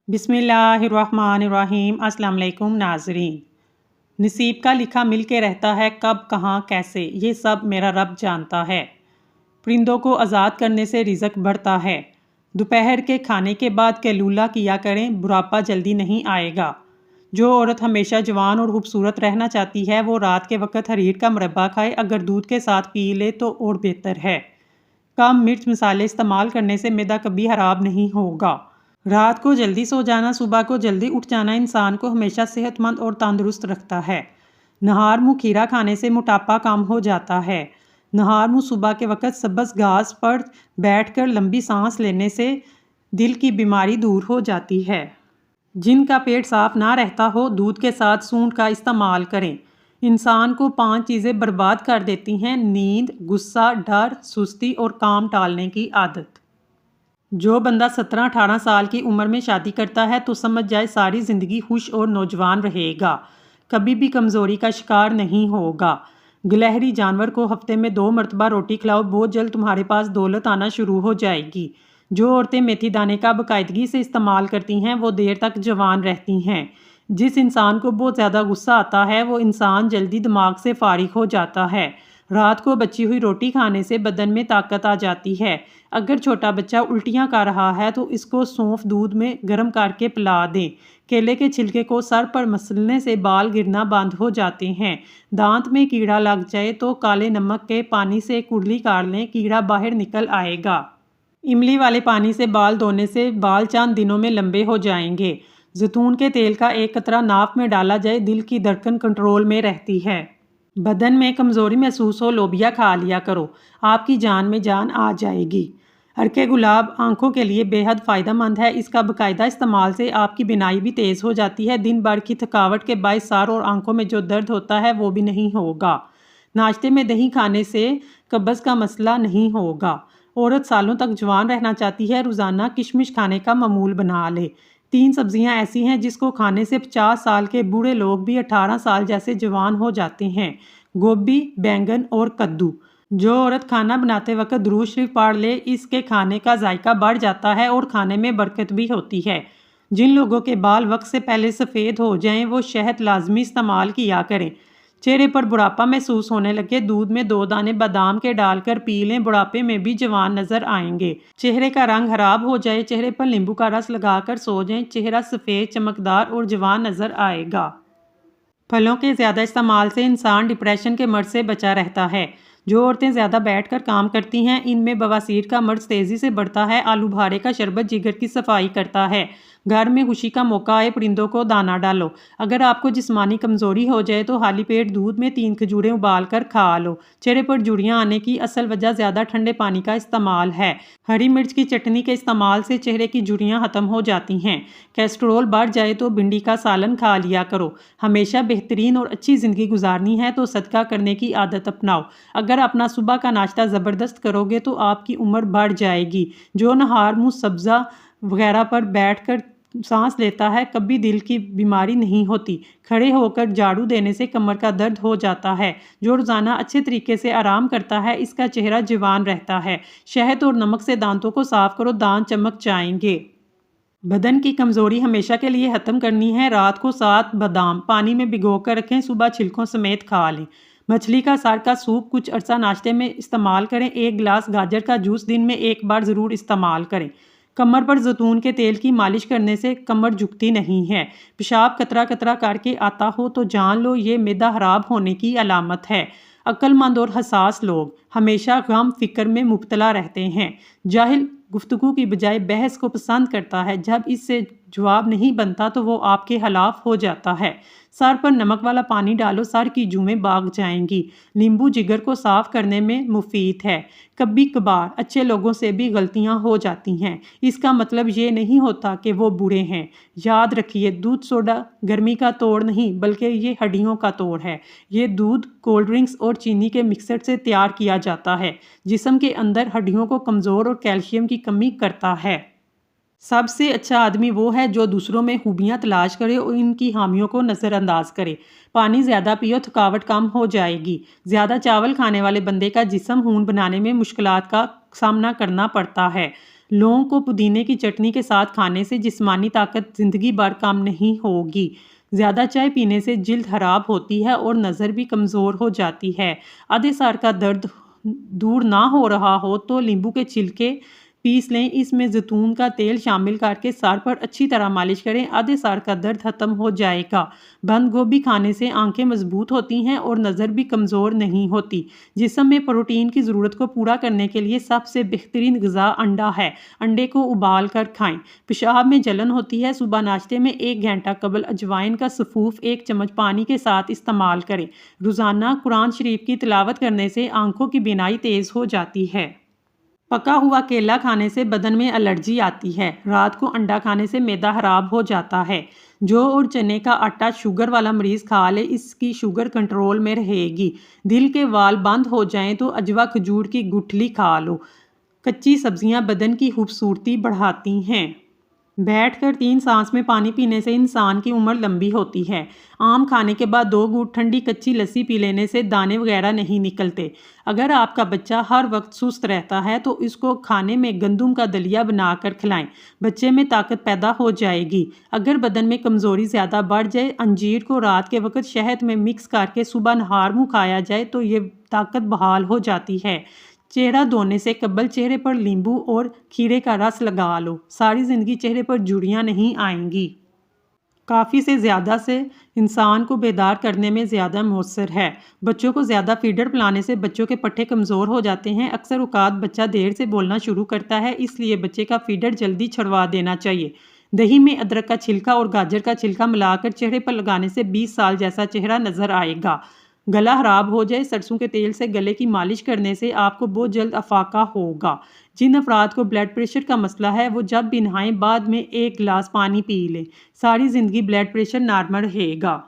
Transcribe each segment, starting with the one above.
بسم اللہ الرحمن الرحیم۔ السلام علیکم ناظرین۔ نصیب کا لکھا مل کے رہتا ہے، کب کہاں کیسے یہ سب میرا رب جانتا ہے۔ پرندوں کو آزاد کرنے سے رزق بڑھتا ہے۔ دوپہر کے کھانے کے بعد قیلولہ کیا کریں، بڑھاپا جلدی نہیں آئے گا۔ جو عورت ہمیشہ جوان اور خوبصورت رہنا چاہتی ہے وہ رات کے وقت حریر کا مربع کھائے، اگر دودھ کے ساتھ پی لے تو اور بہتر ہے۔ کم مرچ مسالے استعمال کرنے سے معدہ کبھی خراب نہیں ہوگا۔ رات کو جلدی سو جانا، صبح کو جلدی اٹھ جانا انسان کو ہمیشہ صحت مند اور تندرست رکھتا ہے۔ نہار منہ کھیرا کھانے سے موٹاپا کم ہو جاتا ہے۔ نہار منہ صبح کے وقت سبز گھاس پر بیٹھ کر لمبی سانس لینے سے دل کی بیماری دور ہو جاتی ہے۔ جن کا پیٹ صاف نہ رہتا ہو، دودھ کے ساتھ سونڈ کا استعمال کریں۔ انسان کو 5 چیزیں برباد کر دیتی ہیں: نیند، غصہ، ڈر، سستی اور کام ٹالنے کی عادت۔ جو بندہ 17-18 سال کی عمر میں شادی کرتا ہے تو سمجھ جائے ساری زندگی خوش اور نوجوان رہے گا، کبھی بھی کمزوری کا شکار نہیں ہوگا۔ گلہری جانور کو ہفتے میں 2 مرتبہ روٹی کھلاؤ، بہت جلد تمہارے پاس دولت آنا شروع ہو جائے گی۔ جو عورتیں میتھی دانے کا باقاعدگی سے استعمال کرتی ہیں وہ دیر تک جوان رہتی ہیں۔ جس انسان کو بہت زیادہ غصہ آتا ہے وہ انسان جلدی دماغ سے فارغ ہو جاتا ہے۔ رات کو بچی ہوئی روٹی کھانے سے بدن میں طاقت آ جاتی ہے۔ اگر چھوٹا بچہ الٹیاں کر رہا ہے تو اس کو سونف دودھ میں گرم کر کے پلا دیں۔ کیلے کے چھلکے کو سر پر مسلنے سے بال گرنا بند ہو جاتے ہیں۔ دانت میں کیڑا لگ جائے تو کالے نمک کے پانی سے کرلی کر لیں، کیڑا باہر نکل آئے گا۔ املی والے پانی سے بال دھونے سے بال چند دنوں میں لمبے ہو جائیں گے۔ زیتون کے تیل کا ایک قطرہ ناک میں ڈالا جائے، دل کی دھڑکن کنٹرول میں رہتی ہے۔ بدن میں کمزوری محسوس ہو، لوبیا کھا لیا کرو، آپ کی جان میں جان آ جائے گی۔ ہرکے گلاب آنکھوں کے لیے بے حد فائدہ مند ہے، اس کا باقاعدہ استعمال سے آپ کی بینائی بھی تیز ہو جاتی ہے۔ دن بھر کی تھکاوٹ کے باعث سر اور آنکھوں میں جو درد ہوتا ہے وہ بھی نہیں ہوگا۔ ناشتے میں دہی کھانے سے قبض کا مسئلہ نہیں ہوگا۔ عورت سالوں تک جوان رہنا چاہتی ہے، روزانہ کشمش کھانے کا معمول بنا لے۔ 3 سبزیاں ایسی ہیں جس کو کھانے سے 50 سال کے بوڑھے لوگ بھی 18 سال جیسے جوان ہو جاتے ہیں: گوبھی، بینگن اور کدو۔ جو عورت کھانا بناتے وقت درود شریف پڑھ لے، اس کے کھانے کا ذائقہ بڑھ جاتا ہے اور کھانے میں برکت بھی ہوتی ہے۔ جن لوگوں کے بال وقت سے پہلے سفید ہو جائیں وہ شہد لازمی استعمال کیا کریں۔ چہرے پر بڑھاپا محسوس ہونے لگے، دودھ میں 2 دانے بادام کے ڈال کر پی لیں، بڑھاپے میں بھی جوان نظر آئیں گے۔ چہرے کا رنگ خراب ہو جائے، چہرے پر لیمبو کا رس لگا کر سو جائیں، چہرہ سفید، چمکدار اور جوان نظر آئے گا۔ پھلوں کے زیادہ استعمال سے انسان ڈپریشن کے مرض سے بچا رہتا ہے۔ جو عورتیں زیادہ بیٹھ کر کام کرتی ہیں ان میں بواسیر کا مرض تیزی سے بڑھتا ہے۔ آلو بخارے کا شربت جگر کی صفائی کرتا ہے۔ گھر میں خوشی کا موقع آئے، پرندوں کو دانہ ڈالو۔ اگر آپ کو جسمانی کمزوری ہو جائے تو خالی پیٹ دودھ میں 3 کھجوریں ابال کر کھا لو۔ چہرے پر جھریاں آنے کی اصل وجہ زیادہ ٹھنڈے پانی کا استعمال ہے۔ ہری مرچ کی چٹنی کے استعمال سے چہرے کی جھریاں ختم ہو جاتی ہیں۔ کیسٹرول بڑھ جائے تو بھنڈی کا سالن کھا لیا کرو۔ ہمیشہ بہترین اور اچھی زندگی گزارنی ہے تو صدقہ کرنے کی عادت اپناؤ۔ اگر اپنا صبح کا ناشتہ زبردست کرو گے تو آپ کی عمر بڑھ جائے گی۔ جو نہار منہ سبزہ وغیرہ پر بیٹھ کر سانس لیتا ہے کبھی دل کی بیماری نہیں ہوتی۔ کھڑے ہو کر جھاڑو دینے سے کمر کا درد ہو جاتا ہے۔ جو روزانہ اچھے طریقے سے آرام کرتا ہے اس کا چہرہ جوان رہتا ہے۔ شہد اور نمک سے دانتوں کو صاف کرو، دانت چمک جائیں گے۔ بدن کی کمزوری ہمیشہ کے لیے ختم کرنی ہے۔ رات کو 7 بادام پانی میں بھگو کر رکھیں، صبح چھلکوں سمیت کھا لیں۔ مچھلی کا سر کا سوپ کچھ عرصہ ناشتے میں استعمال کریں۔ 1 گلاس گاجر کا جوس دن میں 1 بار ضرور استعمال کریں۔ کمر پر زیتون کے تیل کی مالش کرنے سے کمر جھکتی نہیں ہے۔ پیشاب قطرہ قطرہ کر کے آتا ہو تو جان لو یہ معدہ خراب ہونے کی علامت ہے۔ عقل مند اور حساس لوگ ہمیشہ غم فکر میں مبتلا رہتے ہیں۔ جاہل گفتگو کی بجائے بحث کو پسند کرتا ہے، جب اس سے جواب نہیں بنتا تو وہ آپ کے خلاف ہو جاتا ہے۔ سر پر نمک والا پانی ڈالو، سر کی جوئیں بھاگ جائیں گی۔ لیمبو جگر کو صاف کرنے میں مفید ہے۔ کبھی کبھار اچھے لوگوں سے بھی غلطیاں ہو جاتی ہیں، اس کا مطلب یہ نہیں ہوتا کہ وہ برے ہیں۔ یاد رکھیے، دودھ سوڈا گرمی کا توڑ نہیں بلکہ یہ ہڈیوں کا توڑ ہے۔ یہ دودھ کولڈ ڈرنکس اور چینی کے مکسر سے تیار کیا جاتا ہے، جسم کے اندر ہڈیوں کو کمزور اور کیلشیم کی کمی کرتا ہے۔ سب سے اچھا آدمی وہ ہے جو دوسروں میں خوبیاں تلاش کرے اور ان کی خامیوں کو نظر انداز کرے۔ پانی زیادہ پیو، تھکاوٹ کم ہو جائے گی۔ زیادہ چاول کھانے والے بندے کا جسم خون بنانے میں مشکلات کا سامنا کرنا پڑتا ہے۔ لونگ کو پودینے کی چٹنی کے ساتھ کھانے سے جسمانی طاقت زندگی بھر کم نہیں ہوگی۔ زیادہ چائے پینے سے جلد خراب ہوتی ہے اور نظر بھی کمزور ہو جاتی ہے۔ آدھے سر کا درد دور نہ ہو رہا ہو تو لیمبو کے چھلکے پیس لیں، اس میں زیتون کا تیل شامل کر کے سر پر اچھی طرح مالش کریں، آدھے سر کا درد ختم ہو جائے گا۔ بند گوبھی کھانے سے آنکھیں مضبوط ہوتی ہیں اور نظر بھی کمزور نہیں ہوتی۔ جسم میں پروٹین کی ضرورت کو پورا کرنے کے لیے سب سے بہترین غذا انڈا ہے۔ انڈے کو ابال کر کھائیں۔ پیشاب میں جلن ہوتی ہے، صبح ناشتے میں 1 گھنٹہ قبل اجوائن کا سفوف 1 چمچ پانی کے ساتھ استعمال کریں۔ روزانہ قرآن شریف کی تلاوت کرنے سے آنکھوں کی بینائی تیز ہو جاتی ہے۔ پکا ہوا کیلا کھانے سے بدن میں الرجی آتی ہے۔ رات کو انڈا کھانے سے معدہ خراب ہو جاتا ہے۔ جو اور چنے کا آٹا شوگر والا مریض کھا لے، اس کی شوگر کنٹرول میں رہے گی۔ دل کے وال بند ہو جائیں تو اجوا کھجور کی گٹھلی کھا لو۔ کچی سبزیاں بدن کی خوبصورتی بڑھاتی ہیں۔ بیٹھ کر 3 سانس میں پانی پینے سے انسان کی عمر لمبی ہوتی ہے۔ آم کھانے کے بعد 2 گھونٹ ٹھنڈی کچی لسی پی لینے سے دانے وغیرہ نہیں نکلتے۔ اگر آپ کا بچہ ہر وقت سست رہتا ہے تو اس کو کھانے میں گندم کا دلیا بنا کر کھلائیں، بچے میں طاقت پیدا ہو جائے گی۔ اگر بدن میں کمزوری زیادہ بڑھ جائے، انجیر کو رات کے وقت شہد میں مکس کر کے صبح نہار منہ کھایا جائے تو یہ طاقت بحال ہو جاتی ہے۔ چہرہ دھونے سے قبل چہرے پر لیمبو اور کھیرے کا رس لگا لو، ساری زندگی چہرے پر جھریاں نہیں آئیں گی۔ کافی سے زیادہ سے انسان کو بیدار کرنے میں زیادہ مؤثر ہے۔ بچوں کو زیادہ فیڈر پلانے سے بچوں کے پٹھے کمزور ہو جاتے ہیں۔ اکثر اوقات بچہ دیر سے بولنا شروع کرتا ہے، اس لیے بچے کا فیڈر جلدی چھڑوا دینا چاہیے۔ دہی میں ادرک کا چھلکا اور گاجر کا چھلکا ملا کر چہرے پر لگانے سے 20 سال جیسا چہرہ نظر آئے گا۔ گلا خراب ہو جائے، سرسوں کے تیل سے گلے کی مالش کرنے سے آپ کو بہت جلد افاقہ ہوگا۔ جن افراد کو بلڈ پریشر کا مسئلہ ہے وہ جب بھی نہائیں بعد میں 1 گلاس پانی پی لیں، ساری زندگی بلڈ پریشر نارمل رہے گا۔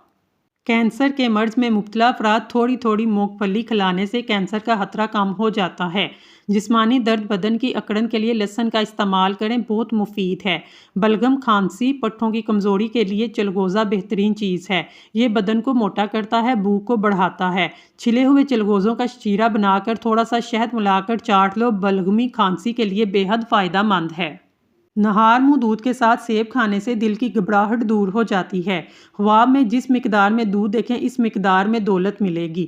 کینسر کے مرض میں مبتلا افراد تھوڑی تھوڑی مونگ پھلی کھلانے سے کینسر کا خطرہ کم ہو جاتا ہے۔ جسمانی درد بدن کی اکڑن کے لیے لہسن کا استعمال کریں، بہت مفید ہے۔ بلغم، کھانسی، پٹھوں کی کمزوری کے لیے چلغوزہ بہترین چیز ہے۔ یہ بدن کو موٹا کرتا ہے، بھوک کو بڑھاتا ہے۔ چھلے ہوئے چلغوزوں کا شیرہ بنا کر تھوڑا سا شہد ملا کر چاٹ لو، بلغمی کھانسی کے لیے بے حد فائدہ مند ہے۔ نہار منہ دودھ کے ساتھ سیب کھانے سے دل کی گھبراہٹ دور ہو جاتی ہے۔ خواب میں جس مقدار میں دودھ دیکھیں، اس مقدار میں دولت ملے گی۔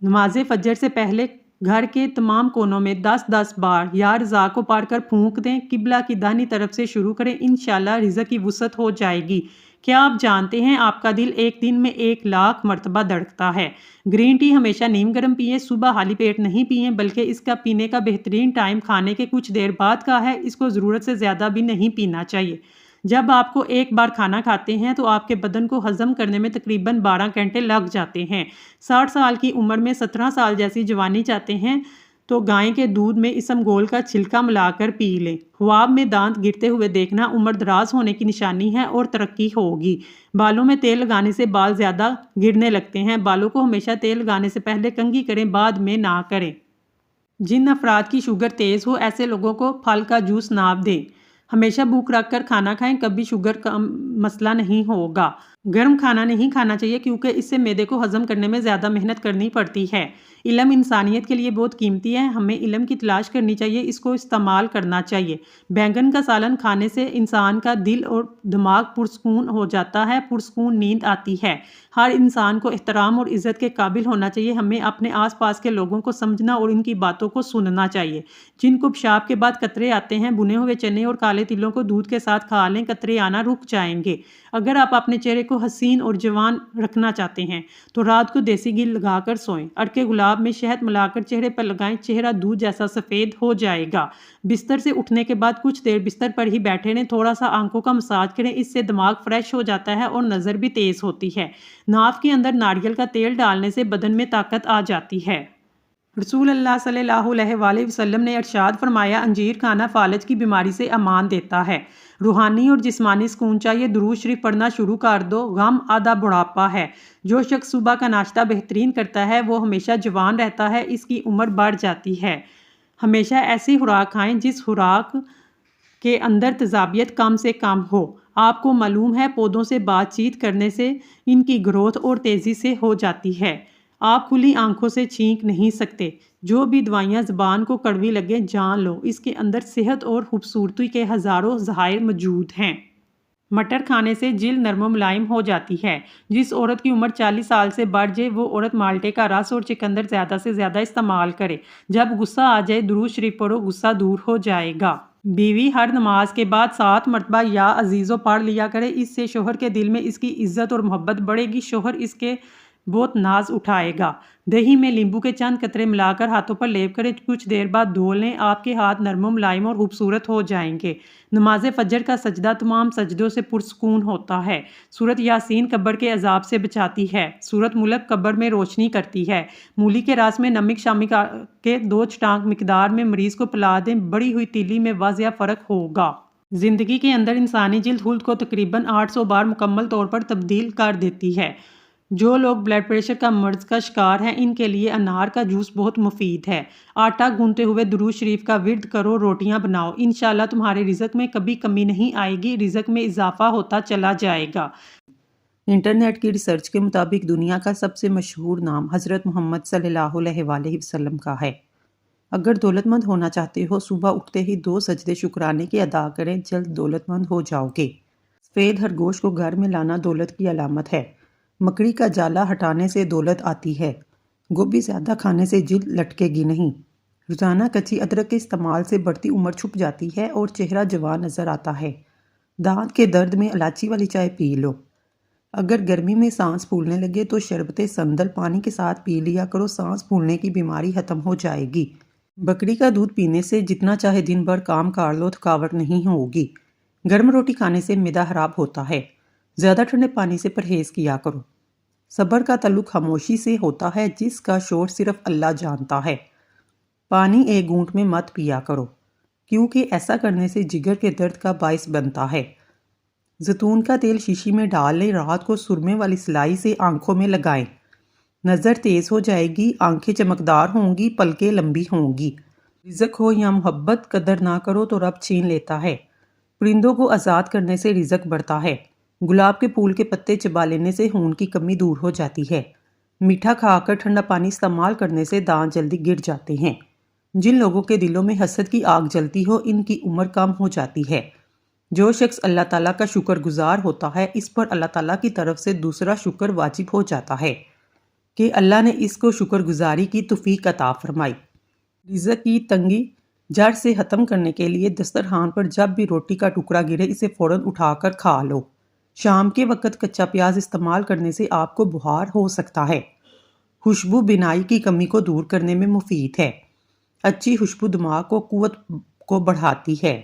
نماز فجر سے پہلے گھر کے تمام کونوں میں 10-10 بار یا رضا کو پڑھ کر پھونک دیں، قبلہ کی داہنی طرف سے شروع کریں، انشاءاللہ رزق کی وسعت ہو جائے گی۔ کیا آپ جانتے ہیں آپ کا دل ایک دن میں 1,00,000 مرتبہ دھڑکتا ہے؟ گرین ٹی ہمیشہ نیم گرم پئیں، صبح خالی پیٹ نہیں پئیں، بلکہ اس کا پینے کا بہترین ٹائم کھانے کے کچھ دیر بعد کا ہے۔ اس کو ضرورت سے زیادہ بھی نہیں پینا چاہیے۔ جب آپ کو ایک بار کھانا کھاتے ہیں تو آپ کے بدن کو ہضم کرنے میں تقریباً 12 گھنٹے لگ جاتے ہیں۔ 60 سال کی عمر میں 17 سال جیسی جوانی چاہتے ہیں تو گائے کے دودھ میں اسمگول کا چھلکا ملا کر پی لیں۔ خواب میں دانت گرتے ہوئے دیکھنا عمر دراز ہونے کی نشانی ہے اور ترقی ہوگی۔ بالوں میں تیل لگانے سے بال زیادہ گرنے لگتے ہیں۔ بالوں کو ہمیشہ تیل لگانے سے پہلے کنگھی کریں، بعد میں نہ کریں۔ جن افراد کی شوگر تیز ہو، ایسے لوگوں کو پھل کا جوس نہ دیں۔ ہمیشہ بھوک رکھ کر کھانا کھائیں، کبھی شوگر کا مسئلہ نہیں ہوگا۔ گرم کھانا نہیں کھانا چاہیے کیونکہ اس سے معدے کو ہضم کرنے میں زیادہ محنت کرنی پڑتی ہے۔ علم انسانیت کے لیے بہت قیمتی ہے، ہمیں علم کی تلاش کرنی چاہیے، اس کو استعمال کرنا چاہیے۔ بینگن کا سالن کھانے سے انسان کا دل اور دماغ پرسکون ہو جاتا ہے، پرسکون نیند آتی ہے۔ ہر انسان کو احترام اور عزت کے قابل ہونا چاہیے، ہمیں اپنے آس پاس کے لوگوں کو سمجھنا اور ان کی باتوں کو سننا چاہیے۔ جن کو پیشاب کے بعد قطرے آتے ہیں، بنے ہوئے چنے اور کالے تلوں کو دودھ کے ساتھ کھا لیں، قطرے آنا رک جائیں گے۔ اگر آپ اپنے چہرے کو حسین اور جوان رکھنا چاہتے ہیں تو رات کو دیسی گھی لگا کر سوئیں، عرق گلاب میں شہد ملا کر چہرے پر لگائیں، چہرہ دودھ جیسا سفید ہو جائے گا۔ بستر سے اٹھنے کے بعد کچھ دیر بستر پر ہی بیٹھے رہیں، تھوڑا سا آنکھوں کا مساج کریں، اس سے دماغ فریش ہو جاتا ہے اور نظر بھی تیز ہوتی ہے۔ ناف کے اندر ناریل کا تیل ڈالنے سے بدن میں طاقت آ جاتی ہے۔ رسول اللہ صلی اللہ علیہ وآلہ وسلم نے ارشاد فرمایا، انجیر کھانا فالج کی بیماری سے امان دیتا ہے۔ روحانی اور جسمانی سکون چاہیے، درود شریف پڑھنا شروع کر دو، غم آدھا بڑھاپا ہے۔ جو شخص صبح کا ناشتہ بہترین کرتا ہے وہ ہمیشہ جوان رہتا ہے، اس کی عمر بڑھ جاتی ہے۔ ہمیشہ ایسی خوراک کھائیں جس خوراک کے اندر تیزابیت کم سے کم ہو۔ آپ کو معلوم ہے پودوں سے بات چیت کرنے سے ان کی گروتھ اور تیزی سے ہو جاتی ہے۔ آپ کھلی آنکھوں سے چھینک نہیں سکتے۔ جو بھی دوائیاں زبان کو کڑوی لگے جان لو اس کے اندر صحت اور خوبصورتی کے ہزاروں ذخائر موجود ہیں۔ مٹر کھانے سے جلد نرم و ملائم ہو جاتی ہے۔ جس عورت کی عمر 40 سال سے بڑھ جائے وہ عورت مالٹے کا رس اور چقندر زیادہ سے زیادہ استعمال کرے۔ جب غصہ آ جائے درود شریف پڑھو، غصہ دور ہو جائے گا۔ بیوی ہر نماز کے بعد 7 مرتبہ یا عزیزو پڑھ لیا کرے، اس سے شوہر کے دل میں اس کی عزت اور محبت بڑھے گی، شوہر اس کے بہت ناز اٹھائے گا۔ دہی میں لیمبو کے چند قطرے ملا کر ہاتھوں پر لیپ کریں، کچھ دیر بعد دھو لیں، آپ کے ہاتھ نرم و ملائم اور خوبصورت ہو جائیں گے۔ نماز فجر کا سجدہ تمام سجدوں سے پرسکون ہوتا ہے۔ سورۃ یاسین قبر کے عذاب سے بچاتی ہے۔ سورۃ ملک قبر میں روشنی کرتی ہے۔ مولی کے رس میں نمک شامل کے 2 چٹانک مقدار میں مریض کو پلا دیں، بڑی ہوئی تیلی میں واضح فرق ہوگا۔ زندگی کے اندر انسانی جلد خلد کو تقریباً 800 بار مکمل طور پر تبدیل کر دیتی ہے۔ جو لوگ بلڈ پریشر کا مرض کا شکار ہیں ان کے لیے انار کا جوس بہت مفید ہے۔ آٹا گوندتے ہوئے درود شریف کا ورد کرو، روٹیاں بناؤ، انشاءاللہ تمہارے رزق میں کبھی کمی نہیں آئے گی، رزق میں اضافہ ہوتا چلا جائے گا۔ انٹرنیٹ کی ریسرچ کے مطابق دنیا کا سب سے مشہور نام حضرت محمد صلی اللہ علیہ وآلہ وسلم کا ہے۔ اگر دولت مند ہونا چاہتے ہو صبح اٹھتے ہی 2 سجدے شکرانے کے ادا کریں، جلد دولت مند ہو جاؤ گے۔ سفید خرگوش کو گھر میں لانا دولت کی علامت ہے۔ مکڑی کا جالا ہٹانے سے دولت آتی ہے۔ گوبھی زیادہ کھانے سے جلد لٹکے گی نہیں۔ روزانہ کچی ادرک کے استعمال سے بڑھتی عمر چھپ جاتی ہے اور چہرہ جوان نظر آتا ہے۔ دانت کے درد میں الائچی والی چائے پی لو۔ اگر گرمی میں سانس پھولنے لگے تو شربت سندل پانی کے ساتھ پی لیا کرو، سانس پھولنے کی بیماری ختم ہو جائے گی۔ بکری کا دودھ پینے سے جتنا چاہے دن بھر کام کر لو، تھکاوٹ نہیں ہوگی۔ گرم روٹی کھانے سے معدہ خراب ہوتا ہے۔ زیادہ ٹھنڈے پانی سے پرہیز کیا کرو۔ صبر کا تعلق خاموشی سے ہوتا ہے جس کا شور صرف اللہ جانتا ہے۔ پانی ایک گھونٹ میں مت پیا کرو کیونکہ ایسا کرنے سے جگر کے درد کا باعث بنتا ہے۔ زیتون کا تیل شیشی میں ڈال لیں، رات کو سرمے والی سلائی سے آنکھوں میں لگائیں۔ نظر تیز ہو جائے گی، آنکھیں چمکدار ہوں گی، پلکیں لمبی ہوں گی۔ رزق ہو یا محبت، قدر نہ کرو تو رب چھین لیتا ہے۔ پرندوں کو آزاد کرنے سے رزق بڑھتا ہے۔ گلاب کے پھول کے پتے چبا لینے سے خون کی کمی دور ہو جاتی ہے۔ میٹھا کھا کر ٹھنڈا پانی استعمال کرنے سے دانت جلدی گر جاتے ہیں۔ جن لوگوں کے دلوں میں حسد کی آگ جلتی ہو ان کی عمر کم ہو جاتی ہے۔ جو شخص اللہ تعالیٰ کا شکر گزار ہوتا ہے اس پر اللہ تعالیٰ کی طرف سے دوسرا شکر واجب ہو جاتا ہے کہ اللہ نے اس کو شکر گزاری کی توفیق عطا فرمائی۔ رزق کی تنگی جڑ سے ختم کرنے کے لیے دسترخوان پر جب بھی روٹی کا ٹکڑا گرے اسے فوراً اٹھا کر کھا لو۔ شام کے وقت کچا پیاز استعمال کرنے سے آپ کو بخار ہو سکتا ہے۔ خوشبو بینائی کی کمی کو دور کرنے میں مفید ہے۔ اچھی خوشبو دماغ کو قوت کو بڑھاتی ہے۔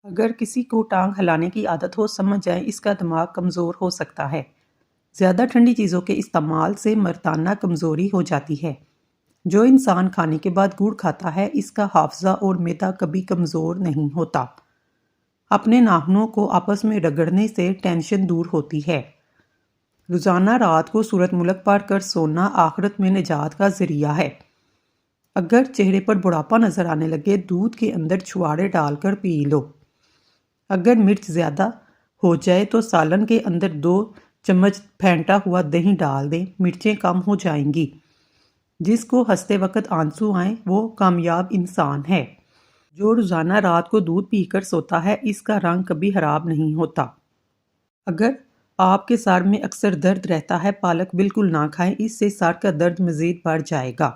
اگر کسی کو ٹانگ ہلانے کی عادت ہو سمجھ جائیں اس کا دماغ کمزور ہو سکتا ہے۔ زیادہ ٹھنڈی چیزوں کے استعمال سے مردانہ کمزوری ہو جاتی ہے۔ جو انسان کھانے کے بعد گڑ کھاتا ہے اس کا حافظہ اور معدہ کبھی کمزور نہیں ہوتا۔ اپنے ناخنوں کو آپس میں رگڑنے سے ٹینشن دور ہوتی ہے۔ روزانہ رات کو سورۃ ملک پڑھ کر سونا آخرت میں نجات کا ذریعہ ہے۔ اگر چہرے پر بڑھاپا نظر آنے لگے دودھ کے اندر چھوارے ڈال کر پی لو۔ اگر مرچ زیادہ ہو جائے تو سالن کے اندر 2 چمچ پھینٹا ہوا دہی ڈال دیں، مرچیں کم ہو جائیں گی۔ جس کو ہنستے وقت آنسو آئیں وہ کامیاب انسان ہے۔ جو روزانہ رات کو دودھ پی کر سوتا ہے اس کا رنگ کبھی خراب نہیں ہوتا۔ اگر آپ کے سر میں اکثر درد رہتا ہے پالک بالکل نہ کھائیں، اس سے سر کا درد مزید بڑھ جائے گا۔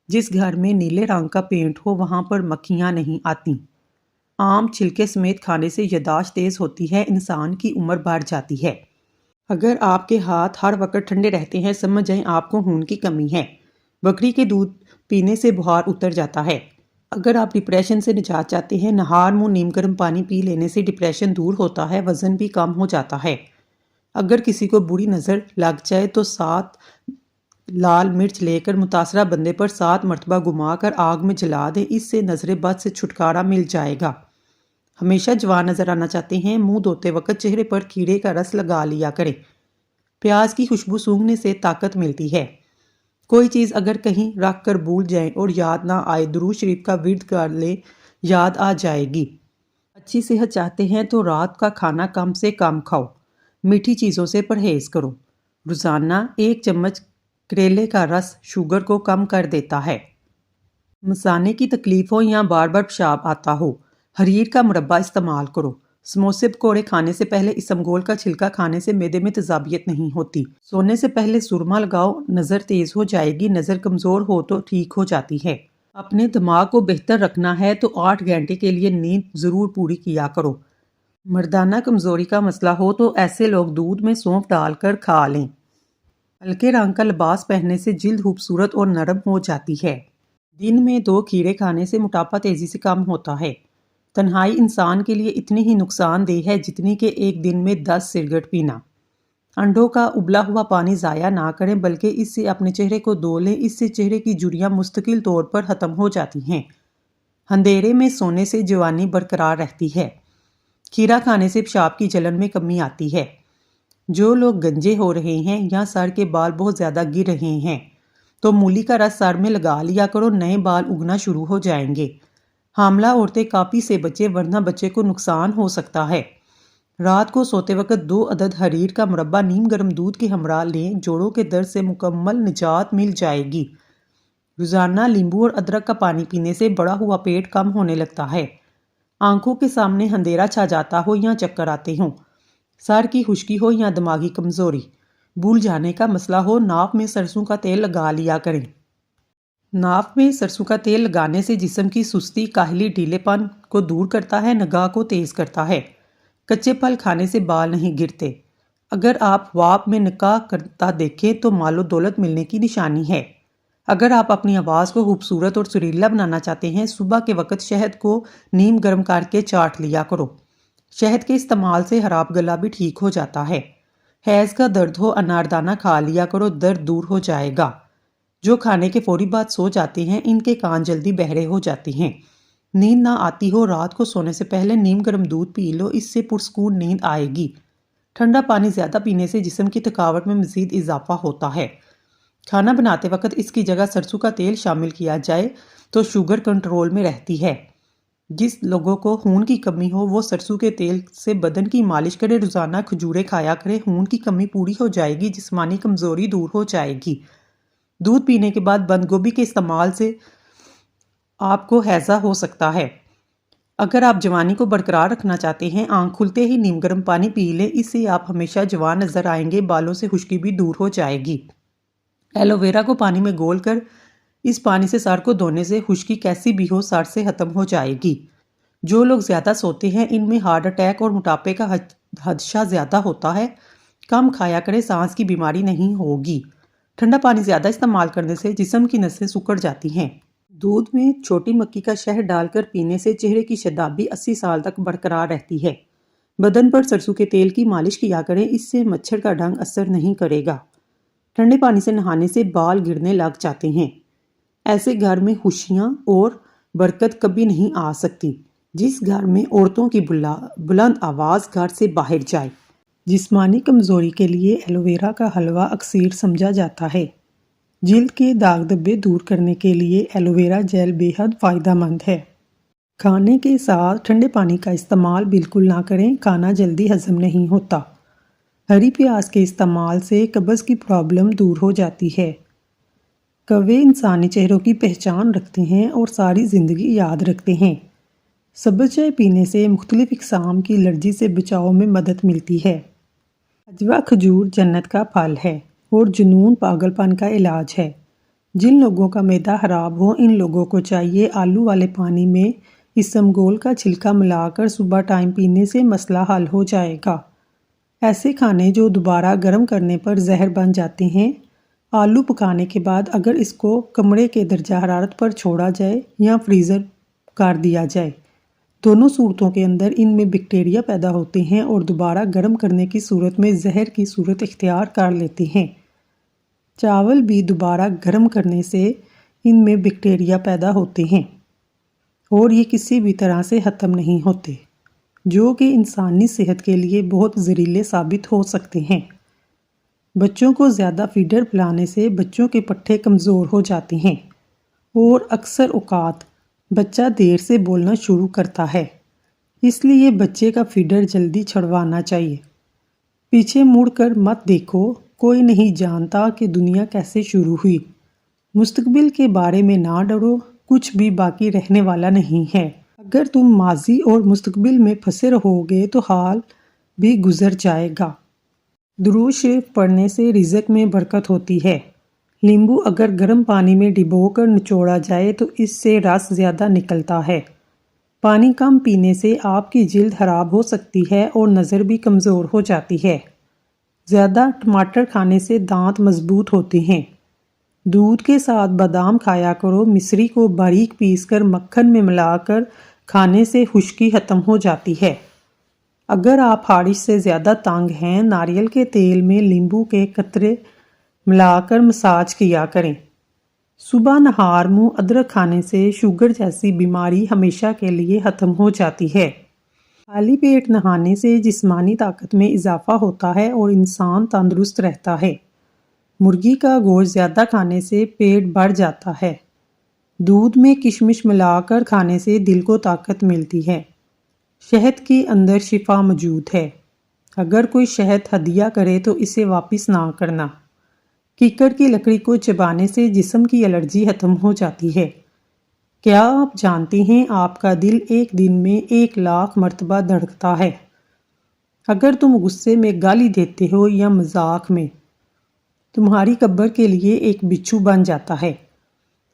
جس گھر میں نیلے رنگ کا پینٹ ہو وہاں پر مکھیاں نہیں آتی۔ آم چھلکے سمیت کھانے سے یادداشت تیز ہوتی ہے، انسان کی عمر بڑھ جاتی ہے۔ اگر آپ کے ہاتھ ہر وقت ٹھنڈے رہتے ہیں سمجھ جائیں آپ کو خون کی کمی ہے۔ بکری کے دودھ پینے سے بخار اتر جاتا ہے۔ اگر آپ ڈپریشن سے نجات چاہتے ہیں نہار منہ نیم گرم پانی پی لینے سے ڈپریشن دور ہوتا ہے، وزن بھی کم ہو جاتا ہے۔ اگر کسی کو بری نظر لگ جائے تو 7 لال مرچ لے کر متاثرہ بندے پر 7 مرتبہ گھما کر آگ میں جلا دیں، اس سے نظر بد سے چھٹکارا مل جائے گا۔ ہمیشہ جوان نظر آنا چاہتے ہیں منہ دھوتے وقت چہرے پر کھیرے کا رس لگا لیا کریں۔ پیاز کی خوشبو سونگھنے سے طاقت ملتی ہے۔ کوئی چیز اگر کہیں رکھ کر بھول جائیں اور یاد نہ آئے درود شریف کا ورد کر لیں، یاد آ جائے گی۔ اچھی صحت چاہتے ہیں تو رات کا کھانا کم سے کم کھاؤ۔ میٹھی چیزوں سے پرہیز کرو۔ روزانہ 1 چمچ کریلے کا رس شوگر کو کم کر دیتا ہے۔ مثانے کی تکلیف ہو یا بار بار پیشاب آتا ہو، حریر کا مربع استعمال کرو۔ سموسے پکوڑے کھانے سے پہلے اسمگول کا چھلکا کھانے سے معدے میں تیزابیت نہیں ہوتی۔ سونے سے پہلے سرما لگاؤ، نظر تیز ہو جائے گی، نظر کمزور ہو تو ٹھیک ہو جاتی ہے۔ اپنے دماغ کو بہتر رکھنا ہے تو 8 گھنٹے کے لیے نیند ضرور پوری کیا کرو۔ مردانہ کمزوری کا مسئلہ ہو تو ایسے لوگ دودھ میں سونف ڈال کر کھا لیں۔ ہلکے رنگ کا لباس پہننے سے جلد خوبصورت اور نرم ہو جاتی ہے۔ دن میں 2 کھیرے کھانے سے موٹاپا تیزی سے کم ہوتا ہے۔ تنہائی انسان کے لیے اتنی ہی نقصان دہ ہے جتنی کہ ایک دن میں 10 سگریٹ پینا۔ انڈوں کا ابلا ہوا پانی ضائع نہ کریں بلکہ اس سے اپنے چہرے کو دھو لیں، اس سے چہرے کی جھریاں مستقل طور پر ختم ہو جاتی ہیں۔ اندھیرے میں سونے سے جوانی برقرار رہتی ہے۔ کھیرا کھانے سے پیشاب کی جلن میں کمی آتی ہے۔ جو لوگ گنجے ہو رہے ہیں یا سر کے بال بہت زیادہ گر رہے ہیں تو مولی کا رس سر میں لگا لیا کرو، نئے بال اگنا شروع ہو جائیں گے۔ حاملہ عورتیں کاپی سے بچیں ورنہ بچے کو نقصان ہو سکتا ہے۔ رات کو سوتے وقت 2 عدد حریر کا مربع نیم گرم دودھ کے ہمراہ لیں، جوڑوں کے درد سے مکمل نجات مل جائے گی۔ روزانہ لیمبو اور ادرک کا پانی پینے سے بڑا ہوا پیٹ کم ہونے لگتا ہے۔ آنکھوں کے سامنے اندھیرا چھا جاتا ہو یا چکر آتے ہوں، سر کی خشکی ہو یا دماغی کمزوری، بھول جانے کا مسئلہ ہو، ناف میں سرسوں کا تیل لگا لیا کریں۔ ناف میں سرسوں کا تیل لگانے سے جسم کی سستی، کاہلی، ڈھیلے پن کو دور کرتا ہے، نگاہ کو تیز کرتا ہے۔ کچے پھل کھانے سے بال نہیں گرتے۔ اگر آپ خواب میں نکاح کرتا دیکھیں تو مال و دولت ملنے کی نشانی ہے۔ اگر آپ اپنی آواز کو خوبصورت اور سریلا بنانا چاہتے ہیں، صبح کے وقت شہد کو نیم گرم کر کے چاٹ لیا کرو۔ شہد کے استعمال سے خراب گلا بھی ٹھیک ہو جاتا ہے۔ حیض کا درد ہو، اناردانہ کھا لیا کرو، درد دور ہو جائے گا۔ جو کھانے کے فوری بعد سو جاتے ہیں ان کے کان جلدی بہرے ہو جاتے ہیں۔ نیند نہ آتی ہو، رات کو سونے سے پہلے نیم گرم دودھ پی لو، اس سے پرسکون نیند آئے گی۔ ٹھنڈا پانی زیادہ پینے سے جسم کی تھکاوٹ میں مزید اضافہ ہوتا ہے۔ کھانا بناتے وقت اس کی جگہ سرسوں کا تیل شامل کیا جائے تو شوگر کنٹرول میں رہتی ہے۔ جس لوگوں کو خون کی کمی ہو وہ سرسوں کے تیل سے بدن کی مالش کرے، روزانہ کھجوریں کھایا کرے، خون کی کمی پوری ہو جائے گی، جسمانی کمزوری دور ہو جائے گی۔ دودھ پینے کے بعد بند گوبھی کے استعمال سے آپ کو ہیضہ ہو سکتا ہے۔ اگر آپ جوانی کو برقرار رکھنا چاہتے ہیں، آنکھ کھلتے ہی نیم گرم پانی پی لیں، اس سے آپ ہمیشہ جوان نظر آئیں گے، بالوں سے خشکی بھی دور ہو جائے گی۔ ایلو ویرا کو پانی میں گول کر اس پانی سے سر کو دھونے سے خشکی کیسی بھی ہو سر سے ختم ہو جائے گی۔ جو لوگ زیادہ سوتے ہیں ان میں ہارٹ اٹیک اور موٹاپے کا خدشہ زیادہ ہوتا ہے۔ کم کھایا کریں، سانس کی بیماری نہیں ہوگی۔ ٹھنڈا پانی زیادہ استعمال کرنے سے جسم کی نسیں سکڑ جاتی ہیں۔ دودھ میں چھوٹی مکی کا شہد ڈال کر پینے سے چہرے کی شادابی 80 سال تک برقرار رہتی ہے۔ بدن پر سرسوں کے تیل کی مالش کیا کریں، اس سے مچھر کا ڈنگ اثر نہیں کرے گا۔ ٹھنڈے پانی سے نہانے سے بال گرنے لگ جاتے ہیں۔ ایسے گھر میں خوشیاں اور برکت کبھی نہیں آ سکتی جس گھر میں عورتوں کی بلند آواز گھر سے باہر جائے۔ جسمانی کمزوری کے لیے ایلو ویرا کا حلوہ اکثیر سمجھا جاتا ہے۔ جلد کے داغ دھبے دور کرنے کے لیے ایلو ویرا جیل بے حد فائدہ مند ہے۔ کھانے کے ساتھ ٹھنڈے پانی کا استعمال بالکل نہ کریں، کھانا جلدی ہضم نہیں ہوتا۔ ہری پیاز کے استعمال سے قبض کی پرابلم دور ہو جاتی ہے۔ کوے انسانی چہروں کی پہچان رکھتے ہیں اور ساری زندگی یاد رکھتے ہیں۔ سبز چائے پینے سے مختلف اقسام کی الرجی سے بچاؤ میں مدد ملتی ہے۔ عجوا کھجور جنت کا پھل ہے اور جنون پاگل پن کا علاج ہے۔ جن لوگوں کا معدہ خراب ہو ان لوگوں کو چاہیے آلو والے پانی میں اسمگول کا چھلکا ملا کر صبح ٹائم پینے سے مسئلہ حل ہو جائے گا۔ ایسے کھانے جو دوبارہ گرم کرنے پر زہر بن جاتے ہیں، آلو پکانے کے بعد اگر اس کو کمرے کے درجہ حرارت پر چھوڑا جائے یا فریزر کر دیا جائے، دونوں صورتوں کے اندر ان میں بیکٹیریا پیدا ہوتے ہیں اور دوبارہ گرم کرنے کی صورت میں زہر کی صورت اختیار کر لیتے ہیں۔ چاول بھی دوبارہ گرم کرنے سے ان میں بیکٹیریا پیدا ہوتے ہیں اور یہ کسی بھی طرح سے ختم نہیں ہوتے، جو کہ انسانی صحت کے لیے بہت زہریلے ثابت ہو سکتے ہیں۔ بچوں کو زیادہ فیڈر پلانے سے بچوں کے پٹھے کمزور ہو جاتے ہیں اور اکثر اوقات بچہ دیر سے بولنا شروع کرتا ہے، اس لیے بچے کا فیڈر جلدی چھڑوانا چاہیے۔ پیچھے مڑ کر مت دیکھو، کوئی نہیں جانتا کہ دنیا کیسے شروع ہوئی۔ مستقبل کے بارے میں نہ ڈرو، کچھ بھی باقی رہنے والا نہیں ہے۔ اگر تم ماضی اور مستقبل میں پھنسے رہو گے تو حال بھی گزر جائے گا۔ درود شریف پڑھنے سے رزق میں برکت ہوتی ہے۔ لیمبو اگر گرم پانی میں ڈبو کر نچوڑا جائے تو اس سے رس زیادہ نکلتا ہے۔ پانی کم پینے سے آپ کی جلد خراب ہو سکتی ہے اور نظر بھی کمزور ہو جاتی ہے۔ زیادہ ٹماٹر کھانے سے دانت مضبوط ہوتے ہیں۔ دودھ کے ساتھ بادام کھایا کرو۔ مصری کو باریک پیس کر مکھن میں ملا کر کھانے سے خشکی ختم ہو جاتی ہے۔ اگر آپ خارش سے زیادہ تنگ ہیں، ناریل کے تیل میں لیمبو کے قطرے ملا کر مساج کیا کریں۔ صبح نہار منہ ادرک کھانے سے شوگر جیسی بیماری ہمیشہ کے لیے ختم ہو جاتی ہے۔ خالی پیٹ نہانے سے جسمانی طاقت میں اضافہ ہوتا ہے اور انسان تندرست رہتا ہے۔ مرغی کا گوشت زیادہ کھانے سے پیٹ بڑھ جاتا ہے۔ دودھ میں کشمش ملا کر کھانے سے دل کو طاقت ملتی ہے۔ شہد کے اندر شفا موجود ہے۔ اگر کوئی شہد ہدیہ کرے تو اسے واپس نہ کرنا۔ کیکڑ کی لکڑی کو چبانے سے جسم کی الرجی ختم ہو جاتی ہے۔ کیا آپ جانتے ہیں آپ کا دل ایک دن میں 1,00,000 مرتبہ دھڑکتا ہے؟ اگر تم غصے میں گالی دیتے ہو یا مذاق میں، تمہاری قبر کے لیے ایک بچھو بن جاتا ہے۔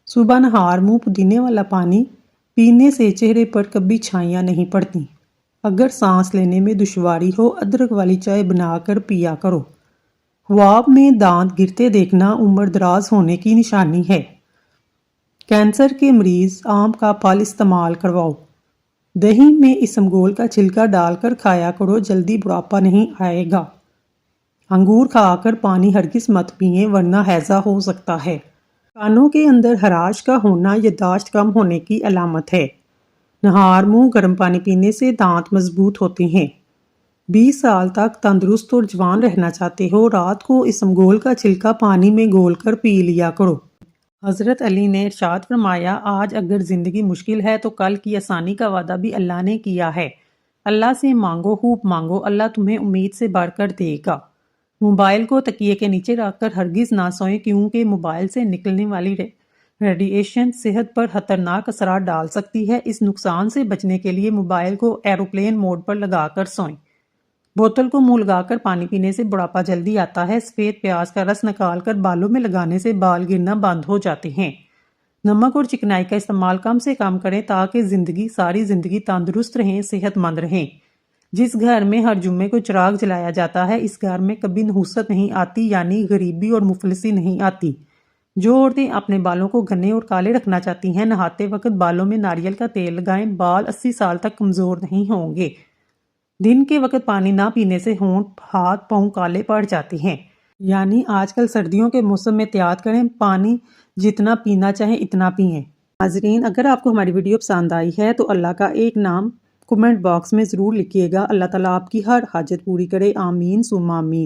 صبح نہار منہ پودینے والا پانی پینے سے چہرے پر کبھی چھائیاں نہیں پڑتی۔ اگر سانس لینے میں دشواری ہو، ادرک والی چائے بنا کر پیا کرو۔ خواب میں دانت گرتے دیکھنا عمر دراز ہونے کی نشانی ہے۔ کینسر کے مریض آم کا پھل استعمال کرواؤ۔ دہی میں اسمگول کا چھلکا ڈال کر کھایا کرو، جلدی بڑھاپا نہیں آئے گا۔ انگور کھا کر پانی ہرگز مت پئیں ورنہ ہیضہ ہو سکتا ہے۔ کانوں کے اندر خراش کا ہونا یادداشت کم ہونے کی علامت ہے۔ نہار منہ گرم پانی پینے سے دانت مضبوط ہوتے ہیں۔ 20 سال تک تندرست اور جوان رہنا چاہتے ہو، رات کو اسمگول کا چھلکا پانی میں گھول کر پی لیا کرو۔ حضرت علی نے ارشاد فرمایا، آج اگر زندگی مشکل ہے تو کل کی آسانی کا وعدہ بھی اللہ نے کیا ہے۔ اللہ سے مانگو، خوب مانگو، اللہ تمہیں امید سے بڑھ کر دے گا۔ موبائل کو تکیے کے نیچے رکھ کر ہرگز نہ سوئیں، کیونکہ موبائل سے نکلنے والی ریڈیشن صحت پر خطرناک اثرات ڈال سکتی ہے۔ اس نقصان سے بچنے کے لیے موبائل کو ایروپلین موڈ پر لگا کر سوئیں۔ بوتل کو منہ لگا کر پانی پینے سے بڑھاپا جلدی آتا ہے۔ سفید پیاز کا رس نکال کر بالوں میں لگانے سے بال گرنا بند ہو جاتے ہیں۔ نمک اور چکنائی کا استعمال کم سے کم کریں تاکہ ساری زندگی تندرست رہیں، صحت مند رہیں۔ جس گھر میں ہر جمعے کو چراغ جلایا جاتا ہے، اس گھر میں کبھی نحوست نہیں آتی، یعنی غریبی اور مفلسی نہیں آتی۔ جو عورتیں اپنے بالوں کو گھنے اور کالے رکھنا چاہتی ہیں، نہاتے وقت بالوں میں ناریل کا تیل لگائیں، بال 80 سال تک کمزور نہیں ہوں گے۔ دن کے وقت پانی نہ پینے سے ہونٹ، ہاتھ، پاؤں کالے پڑ جاتے ہیں۔ یعنی آج کل سردیوں کے موسم میں احتیاط کریں، پانی جتنا پینا چاہیں اتنا پئیں۔ ناظرین، اگر آپ کو ہماری ویڈیو پسند آئی ہے تو اللہ کا ایک نام کمنٹ باکس میں ضرور لکھیے گا۔ اللہ تعالیٰ آپ کی ہر حاجت پوری کرے، آمین ثم آمین۔